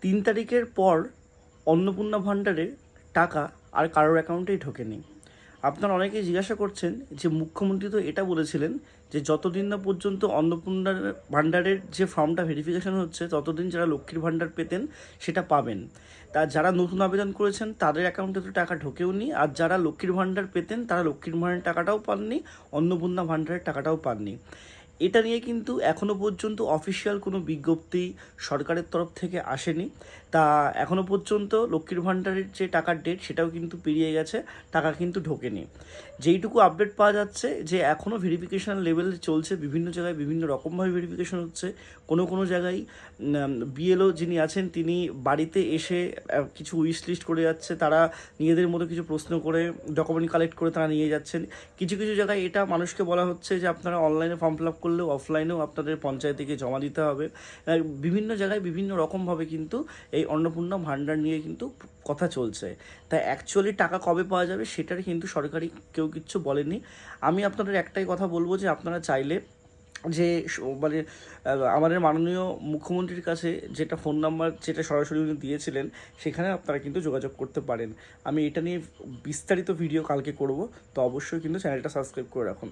3 তারিখের পর অন্নপূর্ণা ভাণ্ডারের টাকা আর কারোর অ্যাকাউন্টেই ঢোকেনি। আপনারা অনেকেই জিজ্ঞাসা করছেন যে মুখ্যমন্ত্রী তো এটা বলেছিলেন যে যতদিন না পর্যন্ত অন্নপূর্ণা ভাণ্ডারের যে ফর্মটা ভেরিফিকেশন হচ্ছে ততদিন যারা লক্ষ্মীর ভাণ্ডার পেতেন সেটা পাবেন। তা যারা নতুন আবেদন করেছেন তাদের অ্যাকাউন্টে তো টাকা ঢোকেও নি, আর যারা লক্ষ্মীর ভাণ্ডার পেতেন তারা লক্ষ্মীর ভাণ্ডারের টাকাটাও পাননি, অন্নপূর্ণা ভাণ্ডারের টাকাটাও পাননি। এটা নিয়ে কিন্তু এখনও পর্যন্ত অফিসিয়াল কোনো বিজ্ঞপ্তি সরকারের তরফ থেকে আসেনি। তা এখনও পর্যন্ত লক্ষ্মীর ভাণ্ডারের যে টাকার ডেট সেটাও কিন্তু পেরিয়ে গেছে, টাকা কিন্তু ঢোকেনি। যেইটুকু আপডেট পাওয়া যাচ্ছে যে এখনও ভেরিফিকেশান লেভেল চলছে, বিভিন্ন জায়গায় বিভিন্ন রকমভাবে ভেরিফিকেশন হচ্ছে। কোনো জায়গায় বিএলও যিনি আছেন তিনি বাড়িতে এসে কিছু উইশ লিস্ট করে যাচ্ছে, তারা নিজেদের মতো কিছু প্রশ্ন করে ডকুমেন্ট কালেক্ট করে তারা নিয়ে যাচ্ছেন। কিছু জায়গায় এটা মানুষকে বলা হচ্ছে যে আপনারা অনলাইনে ফর্ম ফিল আপ করলেও অফলাইনেও আপনাদের পঞ্চায়েতে গিয়ে জমা দিতে হবে। বিভিন্ন জায়গায় বিভিন্ন রকমভাবে কিন্তু এই অন্নপূর্ণা ভাণ্ডার নিয়ে কিন্তু কথা চলছে। তাই অ্যাকচুয়ালি টাকা কবে পাওয়া যাবে সেটার কিন্তু সরকারি কেউ কিচ্ছু বলেনি। আমি আপনাদের একটাই কথা বলবো যে আপনারা চাইলে যে মানে আমাদের মাননীয় মুখ্যমন্ত্রীর কাছে যেটা ফোন নাম্বার যেটা সরাসরি উনি দিয়েছিলেন সেখানে আপনারা কিন্তু যোগাযোগ করতে পারেন। আমি এটা নিয়ে বিস্তারিত ভিডিও কালকে করব, তো অবশ্যই কিন্তু চ্যানেলটা সাবস্ক্রাইব করে রাখুন।